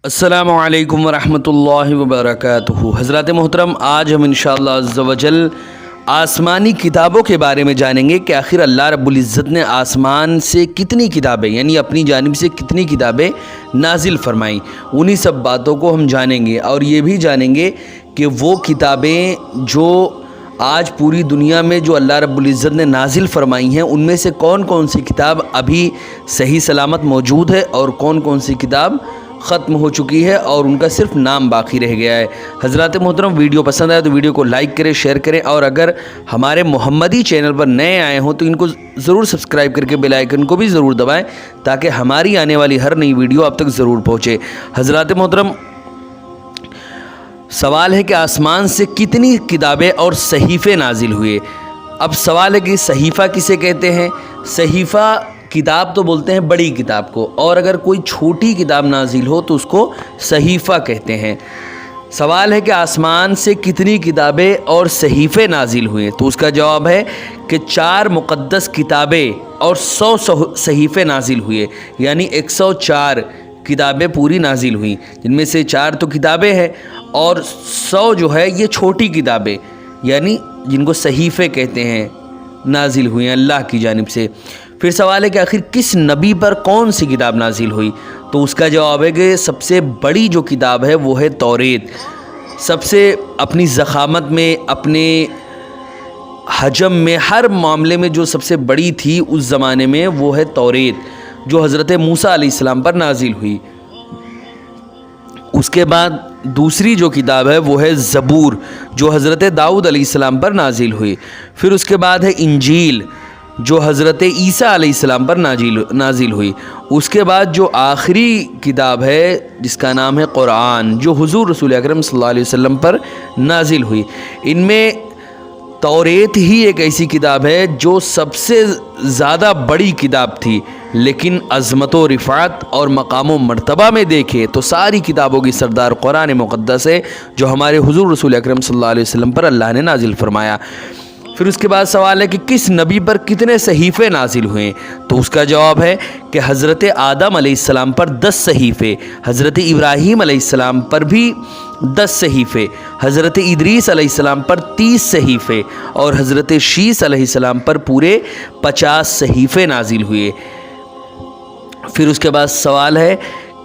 السلام علیکم ورحمۃ اللہ وبرکاتہ۔ حضرات محترم، آج ہم انشاءاللہ عز و جل آسمانی کتابوں کے بارے میں جانیں گے کہ آخر اللہ رب العزت نے آسمان سے کتنی کتابیں یعنی اپنی جانب سے کتنی کتابیں نازل فرمائیں۔ انہی سب باتوں کو ہم جانیں گے اور یہ بھی جانیں گے کہ وہ کتابیں جو آج پوری دنیا میں جو اللہ رب العزت نے نازل فرمائی ہیں ان میں سے کون کون سی کتاب ابھی صحیح سلامت موجود ہے اور کون کون سی کتاب ختم ہو چکی ہے اور ان کا صرف نام باقی رہ گیا ہے۔ حضرات محترم، ویڈیو پسند آئے تو ویڈیو کو لائک کریں، شیئر کریں، اور اگر ہمارے محمدی چینل پر نئے آئے ہوں تو ان کو ضرور سبسکرائب کر کے بیل آئیکن کو بھی ضرور دبائیں تاکہ ہماری آنے والی ہر نئی ویڈیو آپ تک ضرور پہنچے۔ حضرات محترم، سوال ہے کہ آسمان سے کتنی کتابیں اور صحیفے نازل ہوئے۔ اب سوال ہے کہ صحیفہ کسے کہتے ہیں؟ صحیفہ کتاب تو بولتے ہیں بڑی کتاب کو، اور اگر کوئی چھوٹی کتاب نازل ہو تو اس کو صحیفہ کہتے ہیں۔ سوال ہے کہ آسمان سے کتنی کتابیں اور صحیفے نازل ہوئے، تو اس کا جواب ہے کہ 4 مقدس کتابیں اور 100 صحیفے نازل ہوئے، یعنی 104 کتابیں پوری نازل ہوئیں، جن میں سے 4 تو کتابیں ہیں اور 100 جو ہے یہ چھوٹی کتابیں یعنی جن کو صحیفے کہتے ہیں نازل ہوئی ہیں اللہ کی جانب سے۔ پھر سوال ہے کہ آخر کس نبی پر کون سی کتاب نازل ہوئی، تو اس کا جواب ہے کہ سب سے بڑی جو کتاب ہے وہ ہے توریت۔ سب سے اپنی ضخامت میں، اپنے حجم میں، ہر معاملے میں جو سب سے بڑی تھی اس زمانے میں وہ ہے توریت، جو حضرت موسیٰ علیہ السلام پر نازل ہوئی۔ اس کے بعد دوسری جو کتاب ہے وہ ہے زبور، جو حضرت داؤد علیہ السلام پر نازل ہوئی۔ پھر اس کے بعد ہے انجیل، جو حضرت عیسیٰ علیہ السلام پر نازل ہوئی۔ اس کے بعد جو آخری کتاب ہے جس کا نام ہے قرآن، جو حضور رسول اکرم صلی اللہ علیہ وسلم پر نازل ہوئی۔ ان میں توریت ہی ایک ایسی کتاب ہے جو سب سے زیادہ بڑی کتاب تھی، لیکن عظمت و رفعت اور مقام و مرتبہ میں دیکھے تو ساری کتابوں کی سردار قرآن مقدس ہے، جو ہمارے حضور رسول اکرم صلی اللہ علیہ وسلم پر اللہ نے نازل فرمایا۔ پھر اس کے بعد سوال ہے کہ کس نبی پر کتنے صحیفے نازل ہوئے، تو اس کا جواب ہے کہ حضرت آدم علیہ السلام پر 10 صحیفے، حضرت ابراہیم علیہ السلام پر بھی 10 صحیفے، حضرت ادریس علیہ السلام پر 30 صحیفے، اور حضرت شیس علیہ السلام پر پورے 50 صحیفے نازل ہوئے۔ پھر اس کے بعد سوال ہے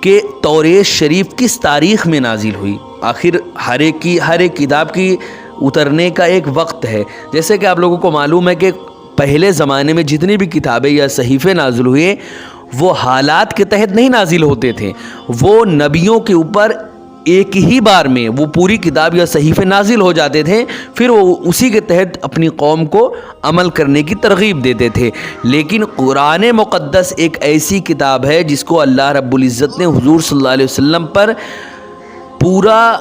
کہ توریت شریف کس تاریخ میں نازل ہوئی۔ آخر ہر ایک کتاب کی اترنے کا ایک وقت ہے، جیسے کہ آپ لوگوں کو معلوم ہے کہ پہلے زمانے میں جتنی بھی کتابیں یا صحیفے نازل ہوئے وہ حالات کے تحت نہیں نازل ہوتے تھے، وہ نبیوں کے اوپر ایک ہی بار میں وہ پوری کتاب یا صحیفے نازل ہو جاتے تھے، پھر وہ اسی کے تحت اپنی قوم کو عمل کرنے کی ترغیب دیتے تھے۔ لیکن قرآن مقدس ایک ایسی کتاب ہے جس کو اللہ رب العزت نے حضور صلی اللہ علیہ وسلم پر پورا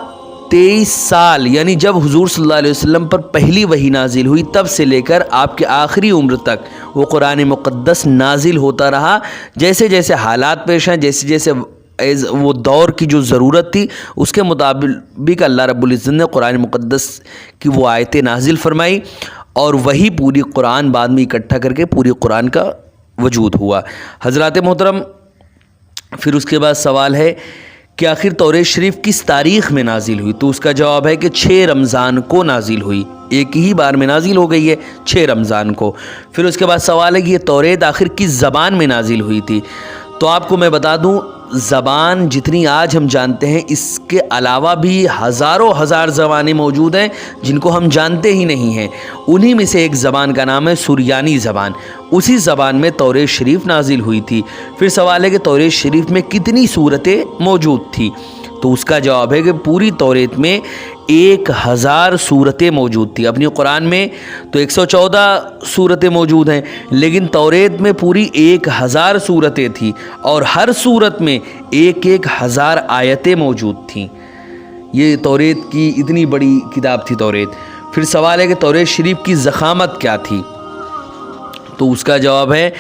23 سال، یعنی جب حضور صلی اللہ علیہ وسلم پر پہلی وحی نازل ہوئی تب سے لے کر آپ کے آخری عمر تک وہ قرآن مقدس نازل ہوتا رہا، جیسے جیسے حالات پیش ہیں، جیسے جیسے وہ دور کی جو ضرورت تھی اس کے مطابق اللہ رب العزت نے قرآن مقدس کی وہ آیتیں نازل فرمائی، اور وہی پوری قرآن بعد میں اکٹھا کر کے پوری قرآن کا وجود ہوا۔ حضرات محترم، پھر اس کے بعد سوال ہے کہ آخر توریت شریف کس تاریخ میں نازل ہوئی، تو اس کا جواب ہے کہ 6 رمضان کو نازل ہوئی، ایک ہی بار میں نازل ہو گئی ہے 6 رمضان کو۔ پھر اس کے بعد سوال ہے کہ یہ توریت آخر کس زبان میں نازل ہوئی تھی، تو آپ کو میں بتا دوں زبان جتنی آج ہم جانتے ہیں اس کے علاوہ بھی ہزاروں ہزار زبانیں موجود ہیں جن کو ہم جانتے ہی نہیں ہیں۔ انہی میں سے ایک زبان کا نام ہے سریانی زبان، اسی زبان میں توریت شریف نازل ہوئی تھی۔ پھر سوال ہے کہ توریت شریف میں کتنی سورتیں موجود تھی، تو اس کا جواب ہے کہ پوری توریت میں 1000 سورتیں موجود تھی۔ اپنی قرآن میں تو 114 سورتیں موجود ہیں، لیکن توریت میں پوری 1000 سورتیں تھیں، اور ہر سورت میں 1000 آیتیں موجود تھیں۔ یہ توریت کی اتنی بڑی کتاب تھی توریت۔ پھر سوال ہے کہ توریت شریف کی ضخامت کیا تھی، تو اس کا جواب ہے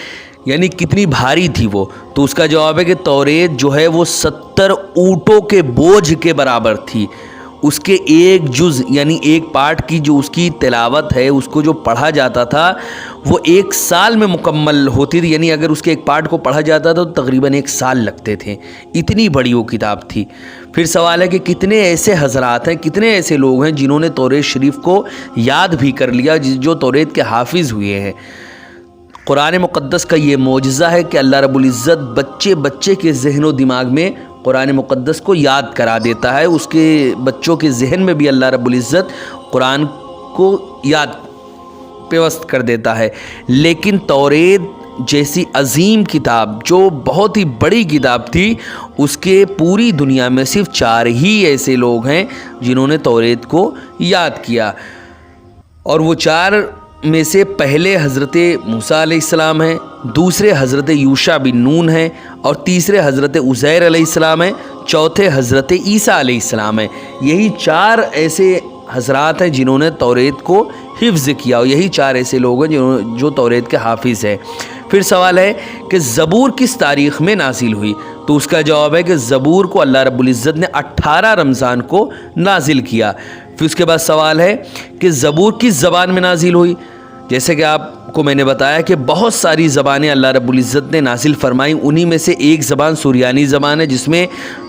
یعنی کتنی بھاری تھی وہ، تو اس کا جواب ہے کہ توریت جو ہے وہ 70 اونٹوں کے بوجھ کے برابر تھی۔ اس کے ایک جز یعنی ایک پارٹ کی جو اس کی تلاوت ہے، اس کو جو پڑھا جاتا تھا وہ 1 سال میں مکمل ہوتی تھی، یعنی اگر اس کے ایک پارٹ کو پڑھا جاتا تھا تو تقریباً 1 سال لگتے تھے، اتنی بڑی وہ کتاب تھی۔ پھر سوال ہے کہ کتنے ایسے حضرات ہیں، کتنے ایسے لوگ ہیں جنہوں نے توریت شریف کو یاد بھی کر لیا، جو توریت کے حافظ ہوئے ہیں۔ قرآن مقدس کا یہ معجزہ ہے کہ اللہ رب العزت بچے بچے کے ذہن و دماغ میں قرآن مقدس کو یاد کرا دیتا ہے، اس کے بچوں کے ذہن میں بھی اللہ رب العزت قرآن کو یاد پیوست کر دیتا ہے۔ لیکن توریت جیسی عظیم کتاب جو بہت ہی بڑی کتاب تھی، اس کے پوری دنیا میں صرف 4 ہی ایسے لوگ ہیں جنہوں نے توریت کو یاد کیا، اور وہ 4 میں سے پہلے حضرت موسیٰ علیہ السلام ہیں، دوسرے حضرت یوشع بن نون ہیں، اور تیسرے حضرت عزیر علیہ السلام ہیں، چوتھے حضرت عیسیٰ علیہ السلام ہیں۔ یہی 4 ایسے حضرات ہیں جنہوں نے توریت کو حفظ کیا، اور یہی 4 ایسے لوگ ہیں جو توریت کے حافظ ہیں۔ پھر سوال ہے کہ زبور کس تاریخ میں نازل ہوئی؟ تو اس کا جواب ہے کہ زبور کو اللہ رب العزت نے 18 رمضان کو نازل کیا۔ پھر اس کے بعد سوال ہے کہ زبور کس زبان میں نازل ہوئی؟ جیسے کہ آپ کو میں نے بتایا کہ بہت ساری زبانیں اللہ رب العزت نے نازل فرمائیں، انہی میں سے ایک زبان سریانی زبان ہے جس میں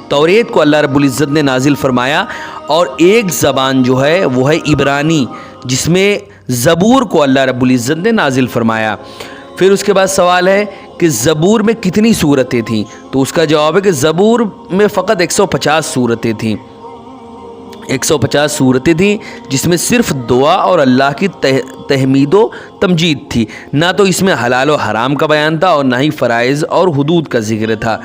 توریت کو اللہ رب العزت نے نازل فرمایا، اور ایک زبان جو ہے وہ ہے عبرانی جس میں زبور کو اللہ رب العزت نے نازل فرمایا۔ پھر اس کے بعد سوال ہے کہ زبور میں کتنی سورتیں تھیں؟ تو اس کا جواب ہے کہ زبور میں فقط 150 سورتیں تھیں، 150 سورتیں تھیں، جس میں صرف دعا اور اللہ کی تحمید و تمجید تھی، نہ تو اس میں حلال و حرام کا بیان تھا اور نہ ہی فرائض اور حدود کا ذکر تھا۔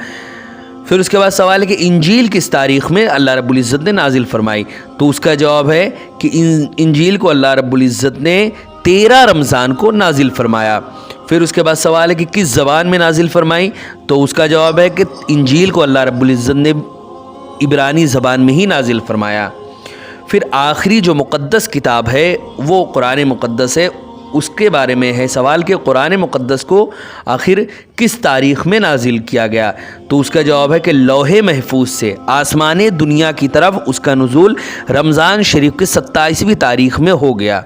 پھر اس کے بعد سوال ہے کہ انجیل کس تاریخ میں اللہ رب العزت نے نازل فرمائی؟ تو اس کا جواب ہے کہ انجیل کو اللہ رب العزت نے 13 رمضان کو نازل فرمایا۔ پھر اس کے بعد سوال ہے کہ کس زبان میں نازل فرمائی؟ تو اس کا جواب ہے کہ انجیل کو اللہ رب العزت نے عبرانی زبان میں ہی نازل فرمایا۔ پھر آخری جو مقدس کتاب ہے وہ قرآن مقدس ہے، اس کے بارے میں ہے سوال کہ قرآن مقدس کو آخر کس تاریخ میں نازل کیا گیا؟ تو اس کا جواب ہے کہ لوح محفوظ سے آسمان دنیا کی طرف اس کا نزول رمضان شریف کے 27ویں تاریخ میں ہو گیا۔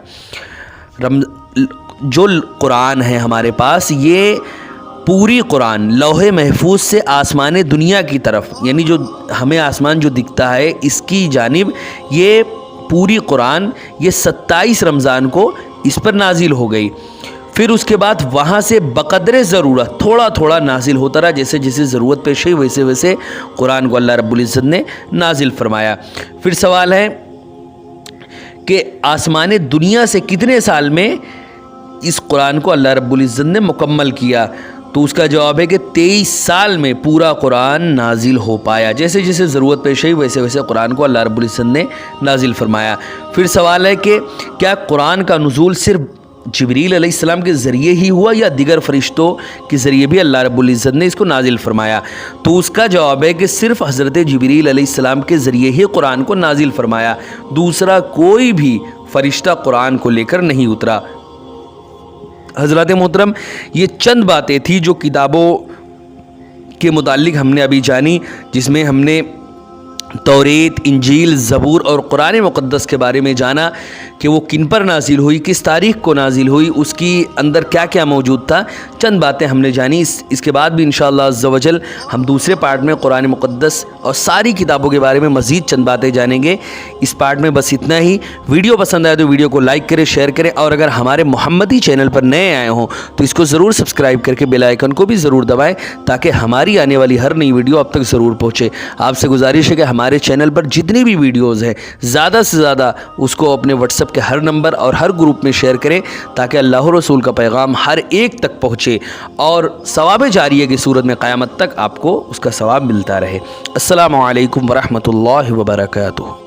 جو قرآن ہے ہمارے پاس، یہ پوری قرآن لوح محفوظ سے آسمان دنیا کی طرف، یعنی جو ہمیں آسمان جو دکھتا ہے اس کی جانب، یہ پوری قرآن یہ 27 رمضان کو اس پر نازل ہو گئی۔ پھر اس کے بعد وہاں سے بقدر ضرورت تھوڑا تھوڑا نازل ہوتا رہا، جیسے جیسے ضرورت پیش ہوئی ویسے ویسے قرآن کو اللہ رب العزت نے نازل فرمایا۔ پھر سوال ہے کہ آسمان دنیا سے کتنے سال میں اس قرآن کو اللہ رب العزت نے مکمل کیا؟ تو اس کا جواب ہے کہ 23 سال میں پورا قرآن نازل ہو پایا، جیسے جیسے ضرورت پیش ہوئی ویسے ویسے قرآن کو اللہ رب العزت نے نازل فرمایا۔ پھر سوال ہے کہ کیا قرآن کا نزول صرف جبریل علیہ السلام کے ذریعے ہی ہوا یا دیگر فرشتوں کے ذریعے بھی اللہ رب العزت نے اس کو نازل فرمایا؟ تو اس کا جواب ہے کہ صرف حضرت جبریل علیہ السلام کے ذریعے ہی قرآن کو نازل فرمایا، دوسرا کوئی بھی فرشتہ قرآن کو لے کر نہیں اترا۔ حضرات محترم، یہ چند باتیں تھیں جو کتابوں کے متعلق ہم نے ابھی جانی، جس میں ہم نے توریت، انجیل، زبور اور قرآن مقدس کے بارے میں جانا کہ وہ کن پر نازل ہوئی، کس تاریخ کو نازل ہوئی، اس کی اندر کیا کیا موجود تھا، چند باتیں ہم نے جانی۔ اس کے بعد بھی انشاءاللہ عز و جل ہم دوسرے پارٹ میں قرآن مقدس اور ساری کتابوں کے بارے میں مزید چند باتیں جانیں گے۔ اس پارٹ میں بس اتنا ہی۔ ویڈیو پسند آئے تو ویڈیو کو لائک کریں، شیئر کریں، اور اگر ہمارے محمدی چینل پر نئے آئے ہوں تو اس کو ضرور سبسکرائب کر کے بیل آئیکن کو بھی ضرور دبائیں تاکہ ہماری آنے والی ہر نئی ویڈیو آپ تک ضرور پہنچے۔ آپ سے گزارش ہے کہ ہمارے چینل پر جتنی بھی ویڈیوز ہیں زیادہ سے زیادہ اس کو اپنے واٹس ایپ کے ہر نمبر اور ہر گروپ میں شیئر کریں تاکہ اللہ رسول کا پیغام ہر ایک تک پہنچے اور ثواب جاریہ کی صورت میں قیامت تک آپ کو اس کا ثواب ملتا رہے۔ السلام علیکم ورحمۃ اللہ وبرکاتہ۔